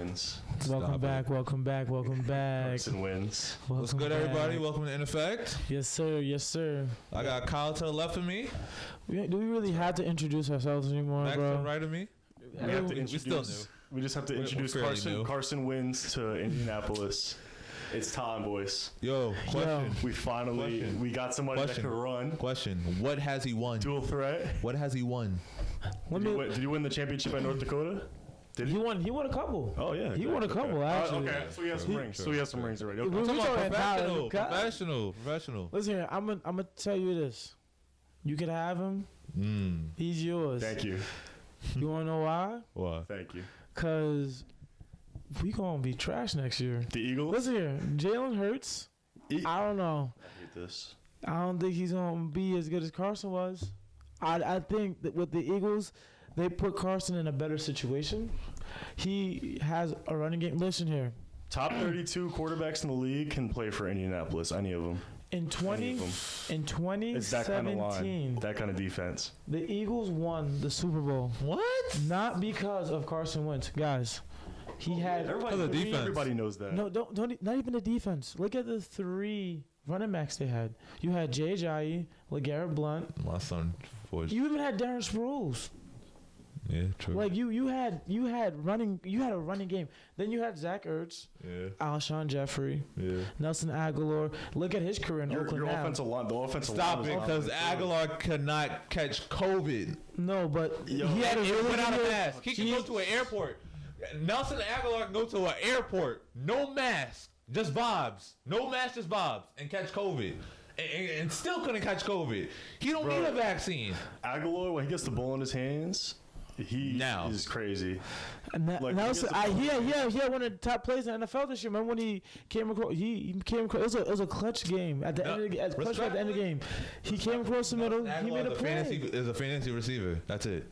Wins. Welcome back. Carson Wins. What's good, everybody? Welcome to In Effect. Yes, sir. I got Kyle to the left of me. Do we really have to introduce ourselves anymore, Maxon bro? right of me. We have to introduce. We still new. We just have to introduce Carson Wins to Indianapolis. It's time, boys. Yo, question. We got somebody that can run. Question. What has he won? Dual threat. What has he won? Did he win the championship at North Dakota? He won a couple. Oh yeah, he won a couple actually. Okay, so he has some rings. So he has some rings already. Okay. I'm talking about professional. Listen here, I'm gonna tell you this. You can have him. He's yours. Thank you. You wanna know why? Why? Thank you. Cause we gonna be trash next year. The Eagles. Listen here, Jalen Hurts. I don't know. I hate this. I don't think he's gonna be as good as Carson was. I think that with the Eagles, they put Carson in a better situation. He has a running game. Listen here. Top 32 quarterbacks in the league can play for Indianapolis. Any of them. In 2017, it's that kind of line, that kind of defense. The Eagles won the Super Bowl. What? Not because of Carson Wentz, guys. Everybody knows that. No, don't. Not even the defense. Look at the three running backs they had. You had Jay Ajayi, LeGarrette Blount. My son. You even had Darren Sproles. Yeah, true. Like you had a running game. Then you had Zach Ertz, Alshon Jeffrey, Nelson Aguilar. Look at his career in Oakland. Your offensive line, the offensive line. Stop it, because Aguilar could not catch COVID. No, but he had a really without a mask. He can go to an airport. Nelson Aguilar can go to an airport, no mask, just vibes, no mask, just vibes, and catch COVID. And still couldn't catch COVID. He don't need a vaccine. Aguilar, when he gets the ball in his hands, he is crazy. And he had one of the top plays in the NFL this year. Remember when he came across? He came across. It was a clutch game at the end of the game. He came across the middle. He made a play. Is a fantasy receiver. That's it.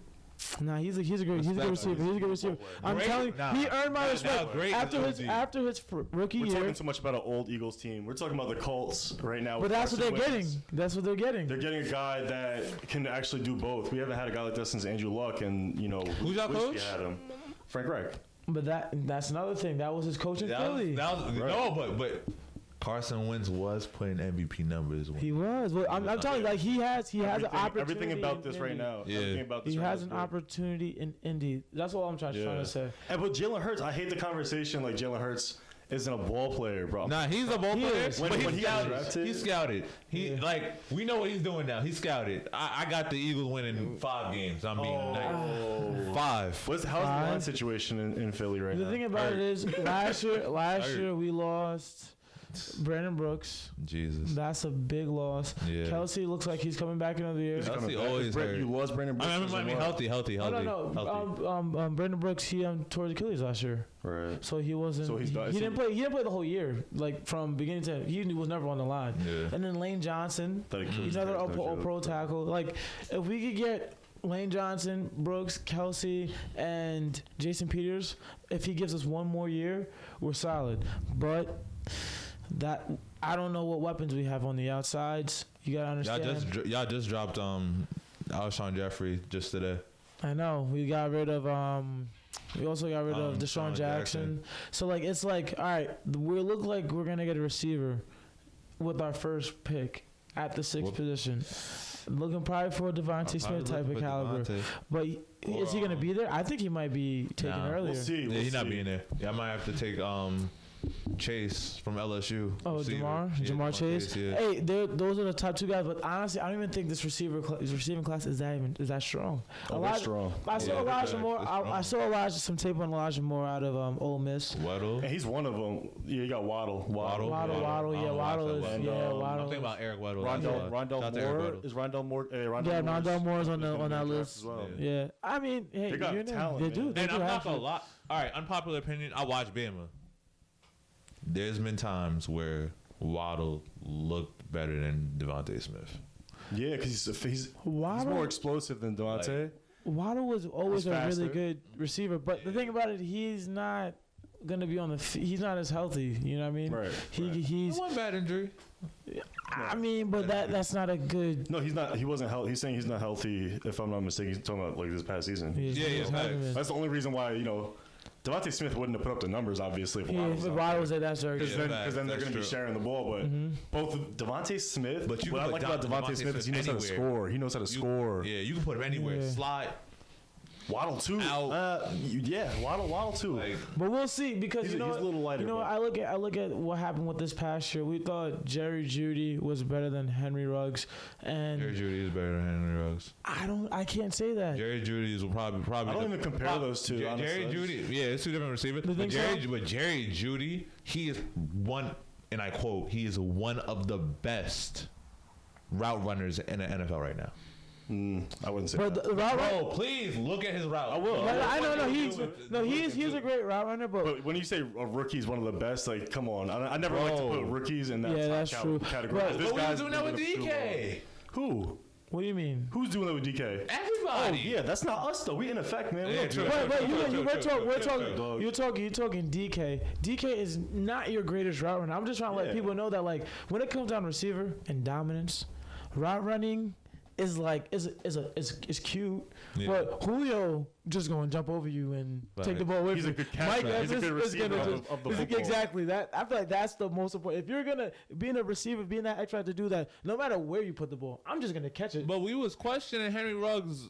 Nah, he's a good receiver. I'm telling you, he earned my respect after his rookie year. We're talking so much about an old Eagles team. We're talking about the Colts right now. But that's what they're getting. That's what they're getting. They're getting a guy that can actually do both. We haven't had a guy like that since Andrew Luck, and who's our coach? We had him, Frank Reich. But that's another thing. That was his coach in Philly. No, but Carson Wentz was putting MVP numbers. He was. Well, I'm telling you, like he has an opportunity. Everything about this right now. He has an opportunity in Indy. That's all I'm trying to say. And but Jalen Hurts, I hate the conversation. Like Jalen Hurts isn't a ball player, bro. Nah, he's a ball player. When he got drafted, he's scouted. We know what he's doing now. He's scouted. I got the Eagles winning 5 games. I'm being 5. How's the line situation in Philly right now? The thing about it is, last year we lost Brandon Brooks. Jesus. That's a big loss. Yeah. Kelsey looks like he's coming back another year. Kelsey always hurt. You lost Brandon Brooks. I mean, healthy. No. Brandon Brooks, he tore his Achilles last year. Right. So he wasn't. So he didn't play. He didn't play the whole year. Like from beginning to end. He was never on the line. Yeah. And then Lane Johnson, he's another pro tackle. Like if we could get Lane Johnson, Brooks, Kelsey, and Jason Peters, if he gives us one more year, we're solid. But that I don't know what weapons we have on the outsides. You gotta understand. Y'all just dropped Alshon Jeffrey just today. I know. We got rid of we also got rid of Deshaun Jackson. So like it's like all right, we look like we're gonna get a receiver with our first pick at the 6th position. Looking probably for a Devontae Smith type of caliber. But is he gonna be there? I think he might be taken earlier. We'll see. He's not being there. Yeah, I might have to take Chase from LSU. Oh, Jamar Chase. Yeah. Hey, those are the top 2 guys. But honestly, I don't even think this receiving class is that strong. Strong. I saw Elijah Moore. I saw some tape on Elijah Moore out of Ole Miss. Waddle. And he's one of them. Yeah, you got Waddle. Waddle. Yeah, Waddle is. Waddle. I'm thinking about Eric Waddle. Rondell Moore. Is Rondell Moore? Rondell Moore is on that list as well. Yeah. I mean, hey, they got talent. They do. And I'm not gonna lie. All right, unpopular opinion. I watch Bama. There's been times where Waddle looked better than Devontae Smith. Yeah, because he's more explosive than Devontae. Waddle was always a really good receiver, but the thing about it, he's not gonna be on the. He's not as healthy. You know what I mean? Right. He's one bad injury. I mean, but that's not a good. No, he's not. He wasn't healthy. He's saying he's not healthy. If I'm not mistaken, he's talking about like this past season. Yeah. That's the only reason why Devontae Smith wouldn't have put up the numbers, obviously, if Waddle was there. That's very because then they're going to be sharing the ball. But both Devontae Smith, what I like about Devontae Smith is he knows how to score. He knows how to score. Yeah, you can put him anywhere. Slot. Waddle too. Waddle too. Like, but we'll see because he's a little lighter. I look at what happened with this past year. We thought Jerry Jeudy was better than Henry Ruggs, and Jerry Jeudy is better than Henry Ruggs. I can't say that. Jerry Jeudy is probably. I don't even compare those two. Jerry Jeudy, it's two different receivers. But Jerry Jeudy, he is one, and I quote, he is one of the best route runners in the NFL right now. I wouldn't say but that. Bro, please look at his route. I will. He's a great route runner, but when you say a rookie's one of the best, like, come on. I never like to put rookies in that category. But we were doing that with DK. Who? What do you mean? Who's doing that with DK? Everybody. Oh yeah, that's not us though. We in effect, man. We're talking DK. DK is not your greatest route runner. I'm just trying to let people know that, like, when it comes down to receiver and dominance, route running is cute, but Julio just gonna jump over you and take the ball away. He's a good catcher. He's a good receiver of the football. Exactly that. I feel like that's the most important. If you're gonna be a receiver, being that extra to do that, no matter where you put the ball, I'm just gonna catch it. But we was questioning Henry Ruggs.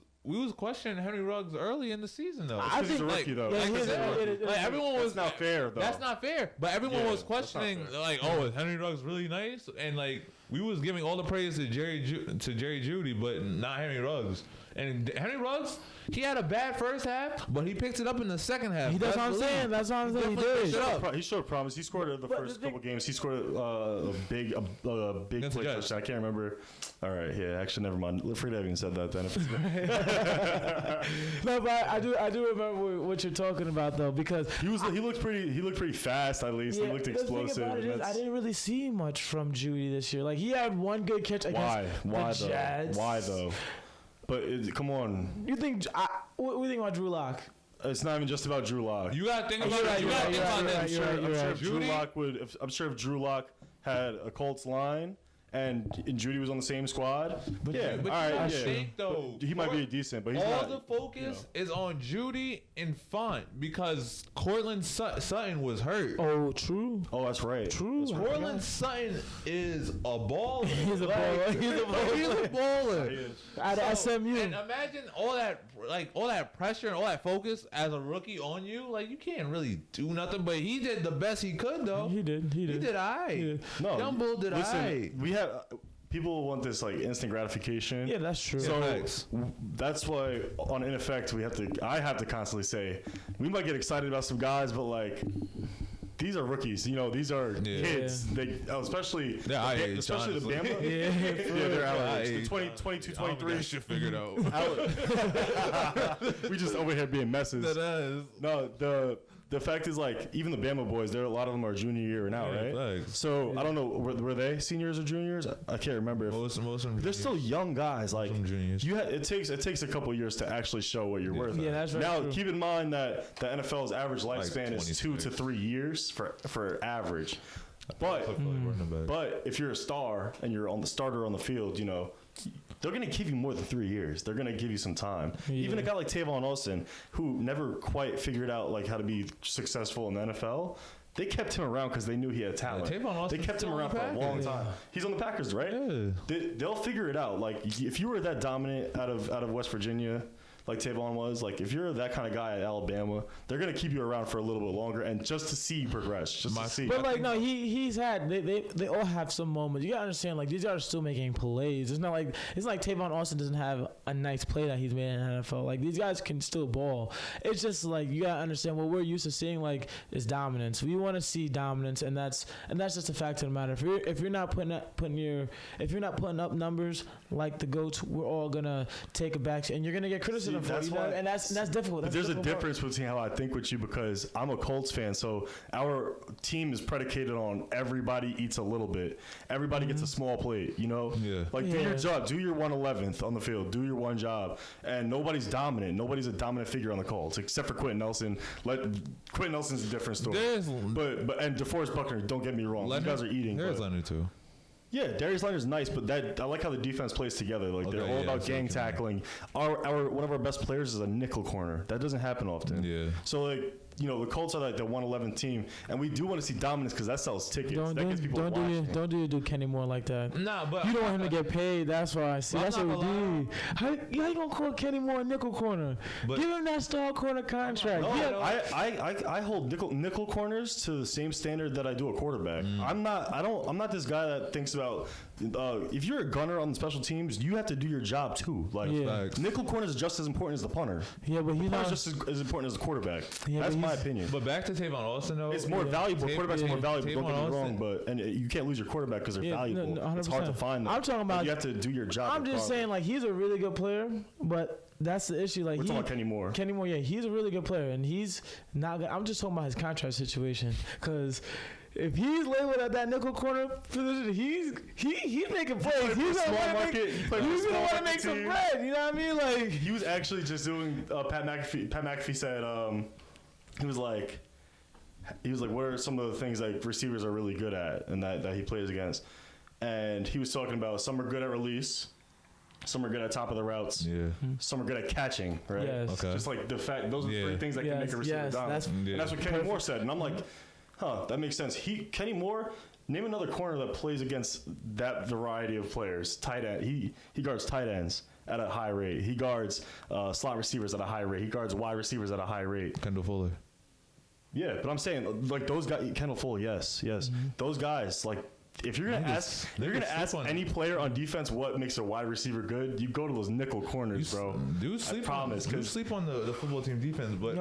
Early in the season, though. I think he's a rookie, though. Everyone was not fair, though. That's not fair. But everyone was questioning, like, is Henry Ruggs really nice? And like, we was giving all the praise to Jerry Jeudy, but not Henry Ruggs. And Henry Ruggs, he had a bad first half, but he picked it up in the second half. That's what I'm saying. That's what I'm saying. He did. He showed promise. He scored the first couple games. He scored a big play touchdown. I can't remember. All right, yeah. Actually, never mind. Forget I even said that then. No, but I do remember what you're talking about though, because he looked pretty fast. At least he looked explosive. The thing about it is, I didn't really see much from Jeudy this year. Like, he had one good catch against the Jets. Why though? But come on. What do you think about Drew Lock? It's not even just about Drew Lock. You gotta think about it. I'm sure if Drew Lock had a Colts line and Jeudy was on the same squad, he might be decent. But he's all not, the focus is on Jeudy and Font because Cortland Sutton was hurt. Oh, true. Oh, that's right. True. Cortland Sutton is a baller. He's a baller. At SMU. And imagine all that pressure and all that focus as a rookie on you. Like, you can't really do nothing. But he did the best he could, though. He did. He did aight. No, Young Bull did aight. We have people want this like instant gratification. Yeah, that's true. So that's why on In Effect I have to constantly say we might get excited about some guys, but like, these are rookies. These are kids. Especially the Bama. They're our age. The 22, 23. That shit figured out. We just over here being messes. That is. No, the fact is, like, even the Bama boys, a lot of them are junior year now, right? Thanks. So I don't know, were they seniors or juniors? I can't remember. Most of them. They're still young guys. Like, it takes a couple years to actually show what you're worth. Yeah, that's right. Now, keep in mind that the NFL's average lifespan is 2 to 3 years for average. But if you're a star and you're on the starter on the field, they're going to give you more than 3 years. They're going to give you some time. Yeah. Even a guy like Tavon Austin, who never quite figured out like how to be successful in the NFL, they kept him around because they knew he had talent. They kept him around for a long time. He's on the Packers, right? Yeah. They'll figure it out. Like, if you were that dominant out of West Virginia, like Tavon was, like, if you're that kind of guy at Alabama, they're gonna keep you around for a little bit longer, and just to see you progress, just to see. But like, no, he's had they all have some moments. You gotta understand, like, these guys are still making plays. It's not like Tavon Austin doesn't have a nice play that he's made in the NFL. Like, these guys can still ball. It's just like, you gotta understand what we're used to seeing, like, is dominance. We want to see dominance, and that's just a fact of the matter. If you're not putting up numbers like the GOATs, we're all gonna take a back, and you're gonna get criticism. That's why, and that's difficult. But there's a difference between how I think with you, because I'm a Colts fan, so our team is predicated on everybody eats a little bit. Everybody gets a small plate, Yeah. Like, do your job. Do your 111th on the field. Do your one job. And nobody's dominant. Nobody's a dominant figure on the Colts, except for Quentin Nelson. Quentin Nelson's a different story. But DeForest Buckner, don't get me wrong. These guys are eating. There's Leonard, too. Yeah, Darius Leonard's nice, but I like how the defense plays together. Like, they're all about gang tackling. One of our best players is a nickel corner. That doesn't happen often. Yeah. So, like, the Colts are like the 111 team, and we do want to see dominance because that sells tickets. Don't do Kenny Moore like that. Nah, but you don't want him to get paid. That's why I see. That's what we do. How you gonna call Kenny Moore a nickel corner? Give him that star corner contract. No, I hold nickel corners to the same standard that I do a quarterback. I'm not this guy that thinks about if you're a gunner on the special teams, you have to do your job too. Like nickel corner is just as important as the punter. Yeah, but he's not just as important as the quarterback. Yeah, that's my opinion. But back to Tavon Austin though, it's more valuable. Quarterback's more valuable. Don't get me wrong, and you can't lose your quarterback because they're valuable. No, it's hard to find them. I'm talking about you have to do your job. I'm just saying, like, he's a really good player, but that's the issue. Like, we're talking about Kenny Moore. Kenny Moore, yeah, he's a really good player, and he's not. I'm just talking about his contract situation because. If he's labeled at that nickel corner position, he's making plays. He's gonna want to make some bread. You know what I mean? Like he was actually just doing. Pat McAfee said he was like, what are some of the things like receivers are really good at and that he plays against? And he was talking about some are good at release. Some are good at top of the routes. Yeah. Some are good at catching, right? Yes. Okay. Just like the fact, those are the three things that can make a receiver dominant. And that's what Kenny Moore said. And I'm like, that makes sense. Kenny Moore, name another corner that plays against that variety of players. Tight end. He guards tight ends at a high rate. He guards slot receivers at a high rate. He guards wide receivers at a high rate. Kendall Fuller. Yeah, but I'm saying like those guys. Kendall Fuller, yes. Mm-hmm. Those guys like. If you're gonna ask any player on defense what makes a wide receiver good, you go to those nickel corners, bro. Do sleep on the football team defense, but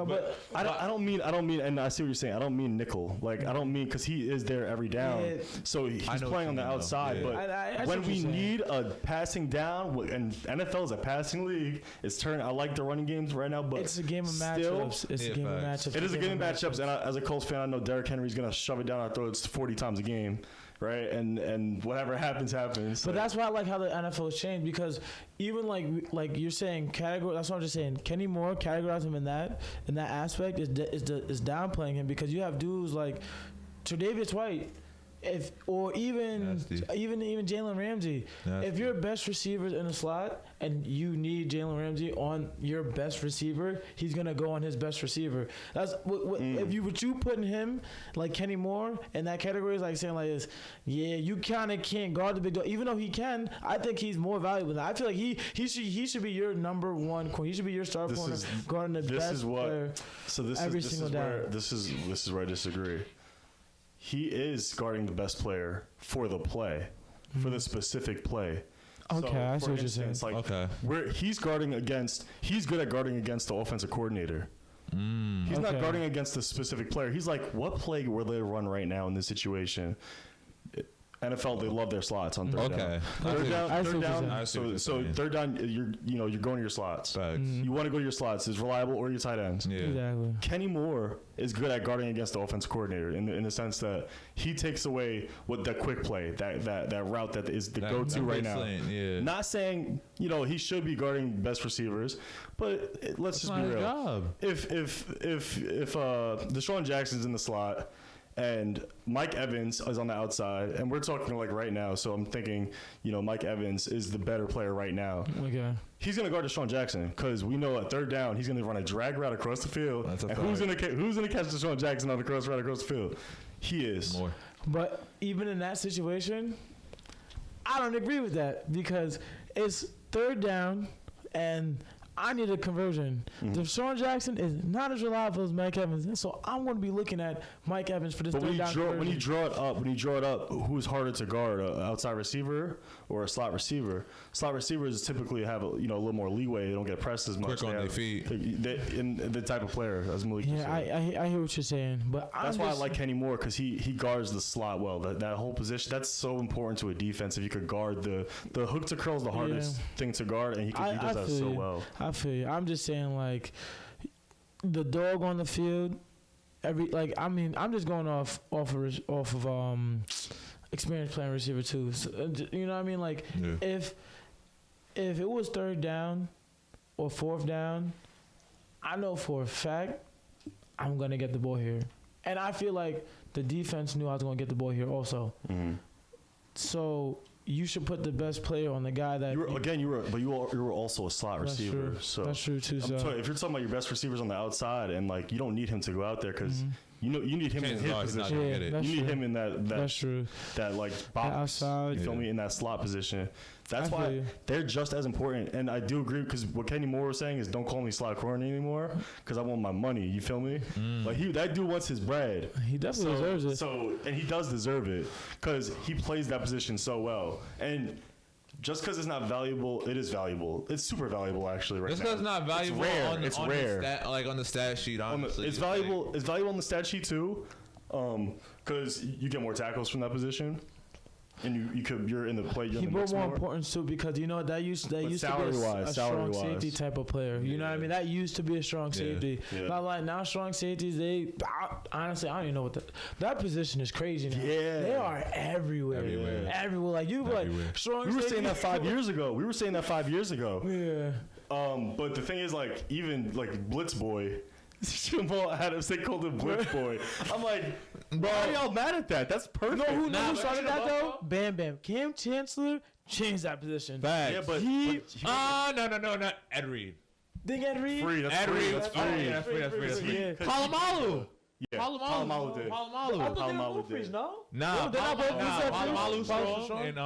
I don't mean, and I see what you're saying. I don't mean nickel, like I don't mean because he is there every down, so he's playing on the outside. Yeah. But when we need a passing down, and NFL is a passing league, it's turning. I like the running games right now, but it's a game of matchups. It's a game of matchups. It is a game of matchups, and as a Colts fan, I know Derrick Henry's gonna shove it down our throats 40 times a game. Right, and whatever happens. But that's why I like how the NFL has changed because even like you're saying category. That's what I'm just saying. Kenny Moore categorize him in that aspect is downplaying him because you have dudes like Tre'Davious White. Even Jalen Ramsey. Nasty. If your best receiver is in the slot and you need Jalen Ramsey on your best receiver, he's gonna go on his best receiver. That's if you putting him like Kenny Moore in that category is like saying like this. Yeah, you kind of can't guard the big dog, even though he can. I think he's more valuable than that. I feel like he should be your number one corner. He should be your star corner guarding the best player. So this is where I disagree. He is guarding the best player for the play, for the specific play. Okay, so, I see what you're saying. Like, he's good at guarding against the offensive coordinator. He's not guarding against the specific player. He's like, what play will they run right now in this situation? NFL, they love their slots on third down. Third down. So third down, you're going to your slots. You want to go to your slots. It's reliable or your tight ends. Yeah. Exactly. Kenny Moore is good at guarding against the offense coordinator in the sense that he takes away what that quick play, that route that is the go-to right now. Yeah. Not saying he should be guarding best receivers, but let's just be real. Job. If Deshaun Jackson's in the slot. And Mike Evans is on the outside, and we're talking like right now. So I'm thinking, Mike Evans is the better player right now. Okay. He's gonna guard Deshaun Jackson because we know at third down he's gonna run a drag route across the field. And who's gonna catch Deshaun Jackson on the cross route across the field? He is. More. But even in that situation, I don't agree with that because it's third down and I need a conversion. Deshaun Jackson is not as reliable as Mike Evans, and so I'm going to be looking at Mike Evans for this third down conversion. When you draw it up, who's harder to guard, an outside receiver or a slot receiver? Slot receivers typically have a little more leeway. They don't get pressed as much. Quick on their feet. In the type of player as Maalik. Yeah, I hear what you're saying, but that's why I like Kenny Moore because he guards the slot well. That whole position that's so important to a defense. If you could guard the hook to curl is the hardest thing to guard, and he does that so well. I feel you. I'm just saying, like, the dog on the field. I'm just going off of experience playing receiver too. So, you know what I mean? Like, if it was third down or fourth down, I know for a fact I'm gonna get the ball here, and I feel like the defense knew I was gonna get the ball here also. So you should put the best player on the guy that you were also a slot receiver. True. So that's true too. So if you're talking about your best receivers on the outside, and like you don't need him to go out there because you need him in his position. You need him in that. That's true. That like box. Outside, you feel me? In that slot position. That's why they're just as important. And I do agree because what Kenny Moore was saying is don't call me slot corner anymore because I want my money. You feel me? Like that dude wants his bread. He definitely deserves it. And he does deserve it because he plays that position so well. And just because it's not valuable, it is valuable. It's super valuable actually right now. Just because it's not valuable it's rare. On the stat sheet, honestly. It's valuable. It's valuable on the stat sheet too, because you get more tackles from that position. And you're in the play. You're he brought more importance too because that used to be a strong safety type of player. You know what I mean? That used to be a strong safety. Yeah. Not like now strong safeties. Honestly, I don't even know what that position is crazy now. Yeah, they are everywhere. Everywhere. Like you like strong. We were saying that 5 years ago. Yeah. But the thing is, like even like Blitz Boy. Jamal Adams, they called him Blitz Boy. I'm like, bro, why are y'all mad at that? That's perfect. No, who started that though? Bam Bam. Cam Chancellor changed that position. Facts. Yeah, but no, not Ed Reed. Think Ed Reed? Free. That's free. That's free. Palomalu. Yeah, Palomalu did. Palomalu did. No? Nah, Palomalu's strong. And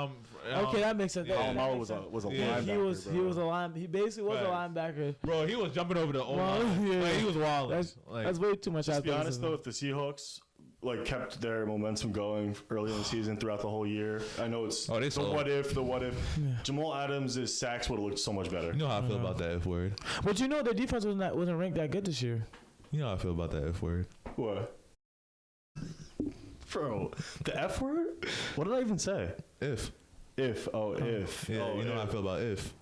okay, that makes sense. Palomalu was a linebacker. He was a linebacker. He basically was a linebacker. Bro, he was jumping over the O-line. Like, he was wild. That's way too much. To be honest though, if the Seahawks like kept their momentum going early in the season throughout the whole year, I know it's the what if. Yeah. Jamal Adams' sacks would have looked so much better. You know how I feel about that F word. But you know their defense wasn't ranked that good this year. You know how I feel about that F word. What? Bro, the F word? What did I even say? If. If. Yeah, you know how I feel about if.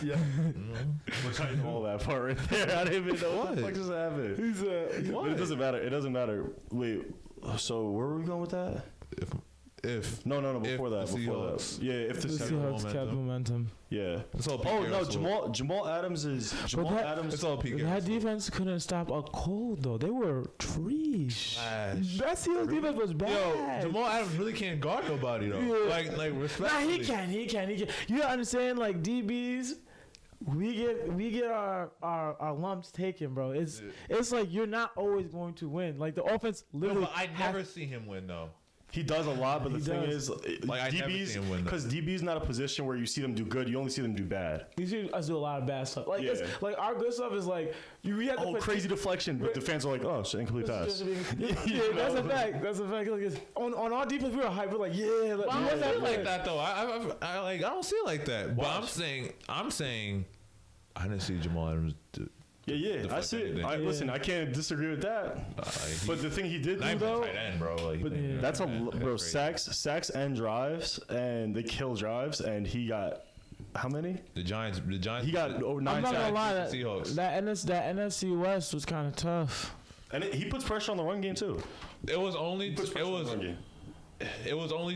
Yeah. We're trying to all that part right there. I didn't even know what the fuck just happened. But it doesn't matter. It doesn't matter. Wait, so where were we going with that? If. No, before that. Yeah, if the Seahawks kept momentum. Yeah. It's all Jamal Adams is Adams. It's all peak. That defense couldn't stop a cold though. They were trees. That Seahawks defense was bad. Yo, Jamal Adams really can't guard nobody though. Yeah. Like respectfully. Nah, he can. You gotta understand, like DBs. We get our lumps taken, bro. It's like you're not always going to win. Like the offense literally. No, but I never see him win though. He does a lot, but the thing is, DB's because DB's not a position where you see them do good. You only see them do bad. You see us do a lot of bad stuff. Like like our good stuff is like we have to crazy deflection, but the fans are like, oh, incomplete pass. That's a fact. That's a fact. Like on our defense, we were hyped. We're like, yeah. Like, I don't see it like that though. I don't see it like that. But I'm saying, I didn't see Jamal Adams do. Yeah, I see it. Listen, I can't disagree with that. But the thing he did do though, tight end, bro. Like, that's sacks and drives, and they kill drives, and he got how many? The Giants. He got over 9 sacks. I'm not gonna lie, Seahawks. That NFC West was kind of tough. And he puts pressure on the run game too. It was only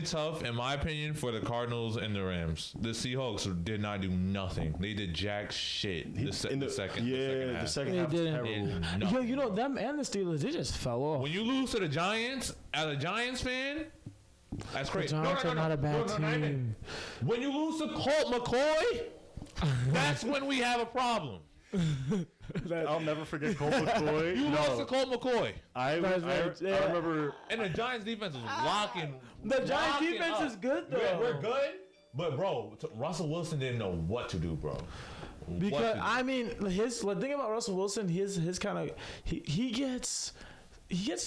tough, in my opinion, for the Cardinals and the Rams. The Seahawks did not do nothing. They did jack shit the second half. The second half was terrible. Yo, you know, them and the Steelers, they just fell off. When you lose to the Giants, as a Giants fan, that's crazy. The Giants are not a bad team. When you lose to Colt McCoy, that's when we have a problem. I'll never forget Colt McCoy. You lost to Colt McCoy. I remember. And the Giants defense was locking. The Giants defense is good though. We're good, but bro, Russell Wilson didn't know what to do, bro. Because I mean, the thing about Russell Wilson, his kind of he gets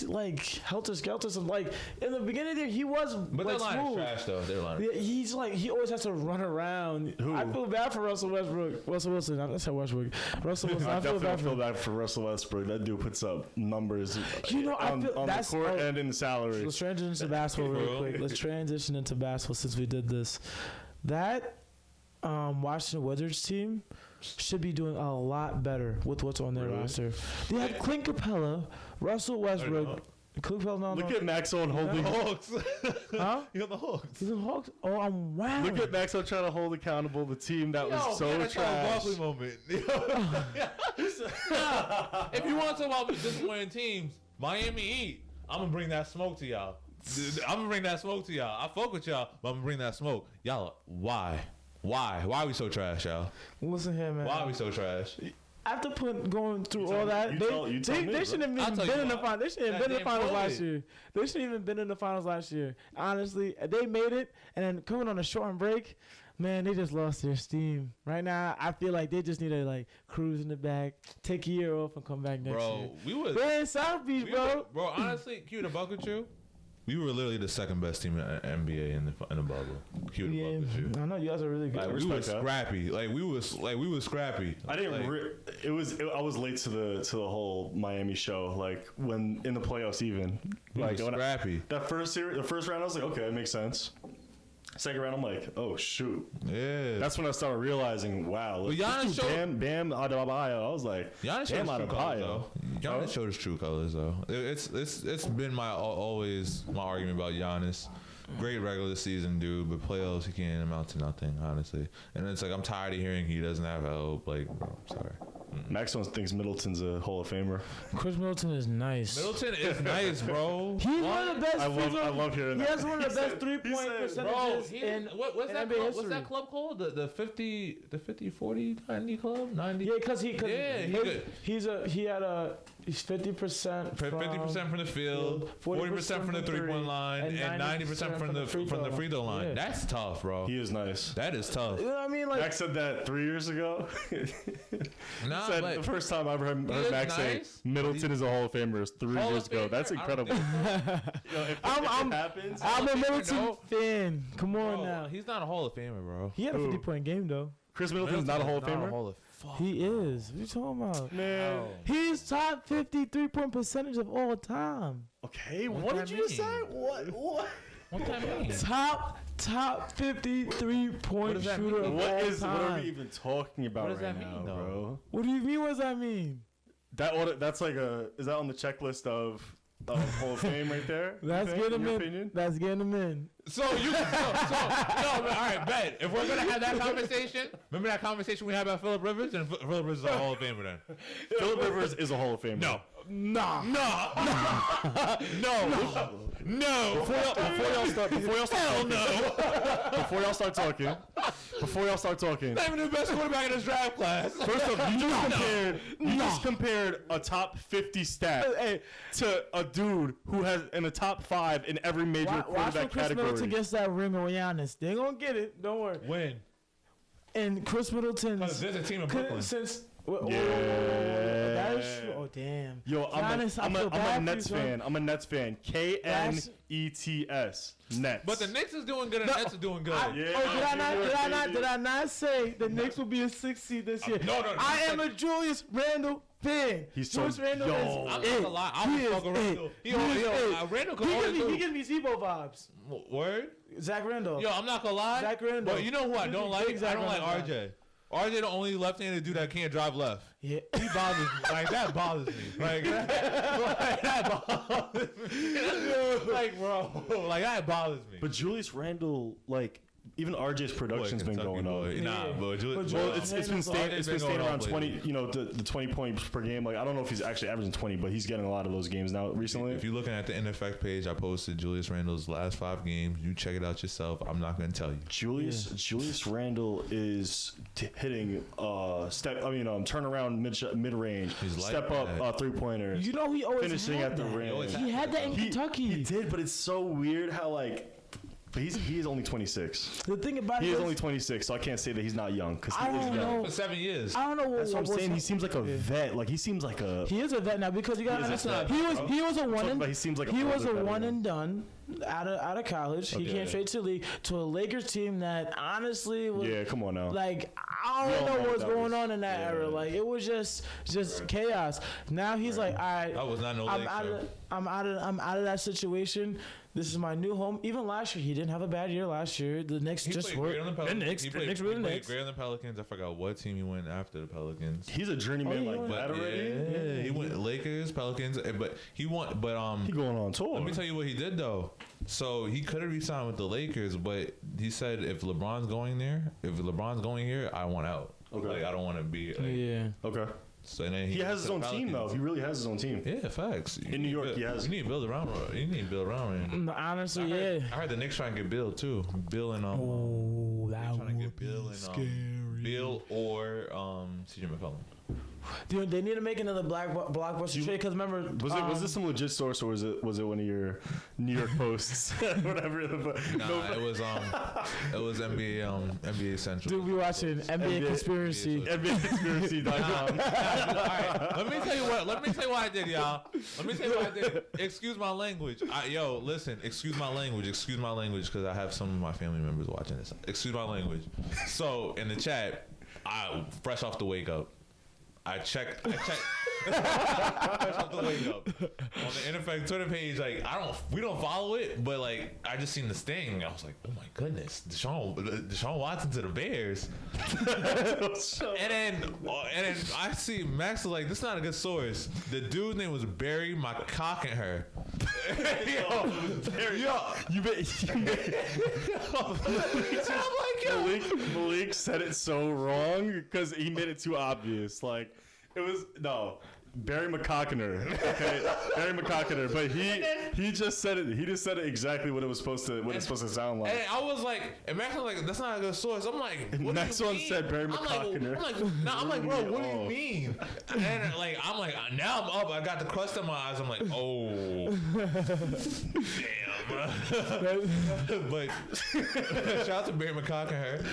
like helter skelter. Like in the beginning there, he was. But their line is trash though. Their line. Yeah, he's like he always has to run around. Who? I feel bad for Russell Wilson. I said Westbrook. Russell Wilson. I feel bad for Russell Westbrook. That dude puts up numbers. You know, on the court and in the salary. Let's transition into basketball real quick. Let's transition into basketball since we did this. That Washington Wizards team should be doing a lot better with what's on their roster. They have Clint Capella, Russell Westbrook. Look at Maxon holding Hawks. Huh? You got the Hawks. He's in Hawks. Oh, I'm wow. Look at Maxon trying to hold accountable the team that was so trash. Moment. If you want to talk about disappointing teams, Miami Heat. I'm gonna bring that smoke to y'all. I'm gonna bring that smoke to y'all. I fuck with y'all, but I'm gonna bring that smoke. Y'all, why? Why are we so trash, y'all? Listen here, man. Why are we so trash? After going through all that, they shouldn't have been in the finals. They shouldn't have been in the finals last year. They shouldn't even been in the finals last year. Honestly, they made it, and then coming on a short break, man, they just lost their steam. Right now, I feel like they just need to like cruise in the back, take a year off, and come back next year. They're in South Beach, bro. Bro, honestly, cue the buck with you. We were literally the second best team in the NBA in the bubble. Cue the buck with you. I know you guys are really good. Like, we were scrappy. We were scrappy. I didn't. I was late to the whole Miami show. Like when in the playoffs, even like scrappy. The first round, I was like, okay, it makes sense. Second round, I'm like, oh shoot. Yeah. That's when I started realizing, wow. But Giannis showed Bam Adebayo. I was like, Giannis showed his true colors, though. Giannis showed his true colors, though. It's been always my argument about Giannis. Great regular season dude, but playoffs he can't amount to nothing, honestly. And it's like I'm tired of hearing he doesn't have help. Like, bro, I'm sorry. Maxon thinks Middleton's a Hall of Famer. Khris Middleton is nice. Middleton is nice, bro. He's one of the best. I love hearing that. He has one of the best 3-point percentages in what's that NBA club? history. What's that club called? The 50 40 90 club? 90. Yeah, because he had he's 50% 50% from the field, 40% from the 3-point line, and 90% from the free throw line. Yeah. That's tough, bro. He is nice. That is tough. You know what I mean? Like, Max said that 3 years ago. Nah, said the first time I ever heard Max say Middleton is a Hall of Famer is 3 years ago. That's incredible. I'm a Middleton fan. Come on bro, now. He's not a Hall of Famer, bro. He had a 50-point game though. Khris Middleton's not a Hall of Famer. He is. What are you talking about? Man. He's top 50 3-point percentage of all time. Okay, what did you say? What? What that mean? Top 50 3-point shooter of all time. What are we even talking about what does right that now, mean, bro? What do you mean? What does that mean? That's like is that on the checklist of Hall of Fame right there? That's getting him in. Opinion? That's getting him in. So all right, bet. If we're gonna have that conversation, remember that conversation we had about Phillip Rivers, and Phillip Rivers is a Hall of Famer then. Phillip Rivers is a Hall of Famer. No. No. Before y'all start talking. Not even the best quarterback in this draft class. First off, you just compared a top 50 stat to a dude who has in the top 5 in every major quarterback category. Khris Middleton gets that ring on Giannis. They ain't gonna get it. Don't worry. When? And Khris Middleton's there's a team in Brooklyn. That is true. Oh damn. Yo, I'm a Nets fan. I'm a Nets fan. KNETS. Nets. But the Knicks is doing good and the Nets is doing good. Did I not say the Knicks will be a 6th seed this year? No. I am a Julius Randle fan. Julius Randle I'm not gonna lie. I was fucking Randle. Randle he gives me Zebo vibes. Word? Zach Randle. Yo, I'm not gonna lie. Zach Randle. But you know who I don't like? I don't like RJ. RJ the only left-handed dude that can't drive left. Yeah. He bothers me. Like, that bothers me. Like that bothers me. Like, bro. Like, that bothers me. But Julius Randle, like, even RJ's production's been going on. Nah, but Julius. Well, it's been staying around 20. You know, the 20 points per game. Like, I don't know if he's actually averaging 20, but he's getting a lot of those games now recently. If you're looking at the NFX page, I posted Julius Randle's last 5 games. You check it out yourself. I'm not going to tell you. Julius Randle is hitting turnaround mid range, step up 3-pointers. You know he always finishing had at the rim. He had that in Kentucky. He did, but it's so weird how like. But he is only 26. The thing about he is only 26, so I can't say that he's not young because he is young. For 7 years. I don't know That's what I'm saying. He seems like a vet. Like he seems like a. He is a vet now because you got to understand. He was a one and done out of college. He came straight to the league to a Lakers team that honestly was. Yeah, come on now. Like I don't know what's going on in that era. Like it was just chaos. Now he's like, all right. I was not no Lakers. I'm out of that situation. This is my new home. Even last year, he didn't have a bad year last year. The Knicks just were the Knicks. He played great on the Pelicans. I forgot what team he went after the Pelicans. He's a journeyman like that already. Yeah, he went Lakers, Pelicans, but he won. But he going on tour. Let me tell you what he did though. So he could have re-signed with the Lakers, but he said if LeBron's going here, I want out. Okay. Like I don't want to be. Like, Okay. So and then he has his own team though. He really has his own team. Yeah, facts. In New York, he has. You need to build around. You need to build around. Honestly, I heard the Knicks trying to get Bill too. Bill and that trying to would get Bill and scary. Bill or CJ McCollum. Dude, they need to make another blockbuster trade because remember, Was this some legit source or was it one of your New York Posts, whatever? Nah, it was NBA Central. Dude, we watching NBA Conspiracy. NBA Conspiracy.com. Alright, let me tell you what I did, y'all. Let me tell you what I did. Excuse my language. Listen. Excuse my language, because I have some of my family members watching this. Excuse my language. So in the chat, I fresh off the wake up. I checked fresh off the wake up on the NFL Twitter page. Like we don't follow it, but like I just seen this thing. I was like, oh my goodness, Deshaun Watson to the Bears. and then I see Max like this is not a good source. The dude's name was Barry McCockenher. Maalik said it so wrong because he made it too obvious. Like it was Barry McCockener. Okay, Barry McCockener. But he just said it. He just said it exactly what it's supposed to sound like. And I was like, and Max was like, that's not a good source. I'm like, what Next do you one mean? said Barry McCockener. I'm like, bro, what do you mean? And like, I'm like, now I'm up. I got the crust in my eyes. I'm like, oh, damn, bro. But shout out to Barry McCockener.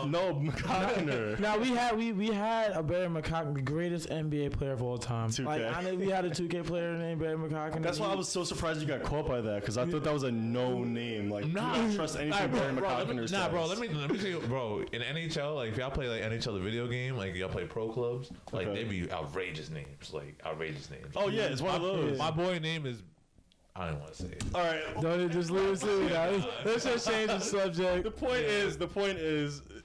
No, McCockener. Now we had a Barry McCockener, the greatest NBA player of all time. 2K. Like I know we had a 2K player named Barry McCockener. That's why I was so surprised you got caught by that because I thought that was a no name. Like, do not trust anything Barry McCockener says. Nah, bro. Let me tell you, bro. In NHL, like if y'all play like NHL the video game, like y'all play pro clubs, like they be outrageous names. Oh yeah, it's one of those. My boy name is. I don't want to say it. All right. Don't just leave it now. Let's just change the subject. The point is,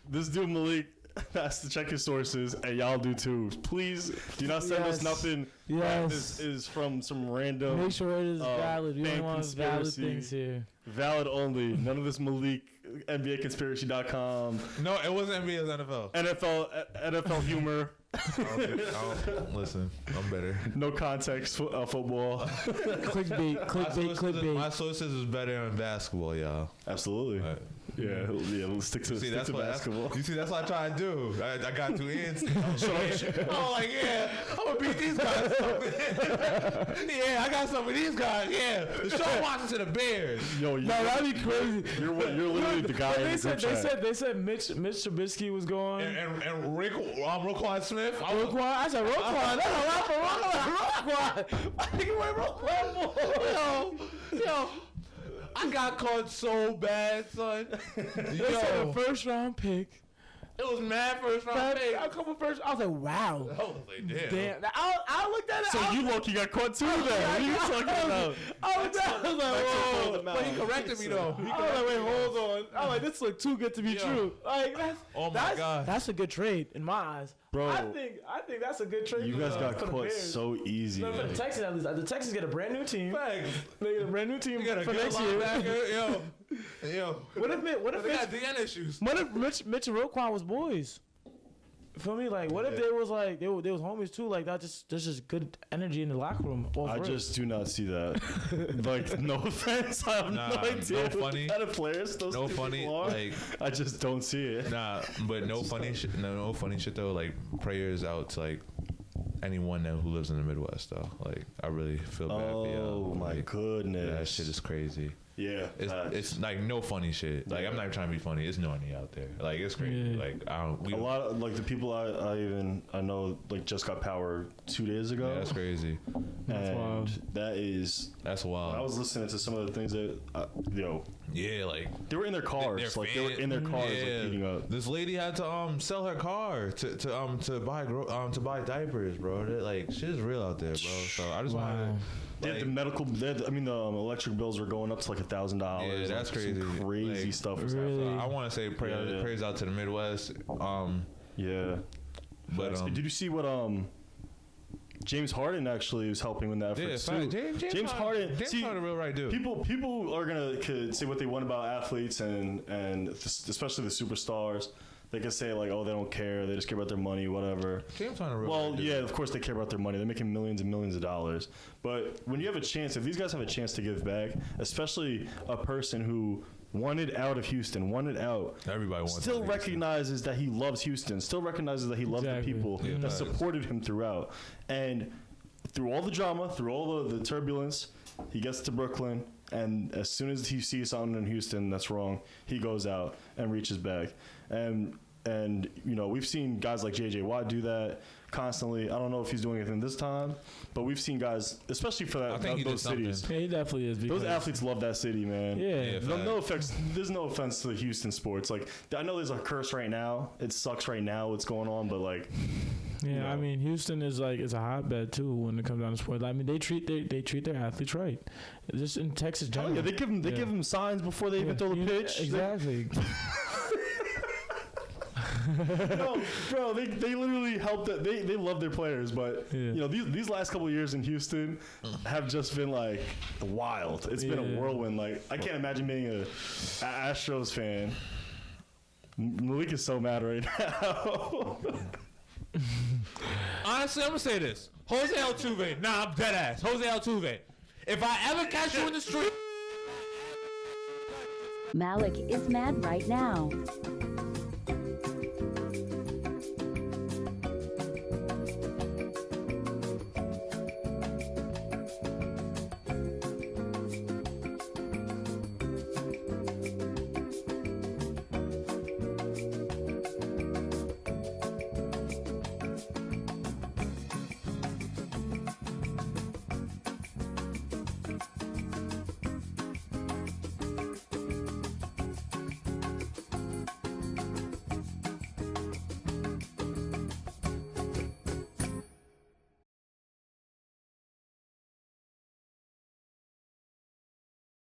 this dude Maalik has to check his sources, and y'all do too. Please do not send us nothing that is from some random. Make sure it is valid. We don't want valid things here. Valid only. None of this Maalik. NBAconspiracy.com. No, it wasn't NBA. It was NFL. NFL humor. Listen, I'm better. No context football. clickbait. My sources is better in basketball, y'all. Absolutely. Yeah, let's stick to basketball. You see, that's what I try to do. I got 2 ends. I'm like, yeah, I'm gonna beat these guys. Yeah, I got some of these guys. Yeah, Deshaun Watson to the Bears. Yo, that'd be crazy. You're literally the guy. They said Mitch Trubisky was going and Roquan Smith. I said Roquan. That's a lot for Roquan. I think he went Roquan. Yo. I got caught so bad, son. Yo, a first round pick. It was mad first round pick. I was like, wow. I was like, damn. I looked at it. So you low-key got caught too then. What are you talking about? I was like, whoa. But he corrected me though. I was like, wait, hold on. I was like, this looked too good to be true. Like, God. That's a good trade in my eyes. Bro, I think that's a good trade. You guys got caught so easy. No, for the Texans at least. The Texans get a brand new team. Thanks. They get a brand new team for next year. Yo. What if they got DN issues? What if Mitch and Roquan was boys? Feel me? Like, what if they was like they was homies too? Like that there's just good energy in the locker room. I just do not see that. Like, no offense, I have no idea. No funny. What kind of players those no two funny. people are. Like, I just don't see it. Nah, but no funny shit. No funny shit though. Like prayers out to like anyone who lives in the Midwest though. Like I really feel bad for y'all. Oh my goodness, that shit is crazy. Yeah, it's like no funny shit. Like I'm not even trying to be funny. It's Norny out there. Like it's crazy. Yeah. Like a lot of like the people I know like just got power 2 days ago. Yeah, that's crazy. That's wild. That's wild. I was listening to some of the things that yeah, like they were in their cars. They were in their cars like heating up. This lady had to sell her car to buy diapers, bro. Like shit is real out there, bro. So I just wanted. Yeah, the electric bills were going up to like $1,000. Yeah, that's crazy. Crazy like, stuff. Really? I want to say praise out to the Midwest. Yeah, but did you see what James Harden actually was helping with that effort too? James Harden, a real right dude. People are gonna say what they want about athletes and especially the superstars. They can say like, oh, they don't care. They just care about their money, whatever. Well, yeah, of course they care about their money. They're making millions and millions of dollars. But when you have a chance, if these guys have a chance to give back, especially a person who wanted out of Houston, wanted out. Everybody wants still recognizes that he loves Houston, still recognizes that he loves the people that supported him throughout. And through all the drama, through all the turbulence, he gets to Brooklyn, and as soon as he sees something in Houston that's wrong, he goes out and reaches back. And you know, we've seen guys like J.J. Watt do that constantly. I don't know if he's doing anything this time, but we've seen guys, especially for those cities. Yeah, he definitely is. Those athletes love that city, man. Yeah. No offense. There's no offense to the Houston sports. Like, I know there's a curse right now. It sucks right now what's going on, but like. Yeah, you know. I mean, Houston is like it's a hotbed too when it comes down to sports. I mean, they treat their athletes right. Just in Texas, generally. Oh, yeah, they give them signs before they even throw the pitch. Exactly. No, bro, they literally help that they love their players, but you know these last couple of years in Houston have just been like wild. It's been a whirlwind. Like I can't imagine being a Astros fan. Maalik is so mad right now. Honestly, I'm gonna say this: Jose Altuve. Nah, I'm dead ass. Jose Altuve. If I ever catch you in the street, Maalik is mad right now.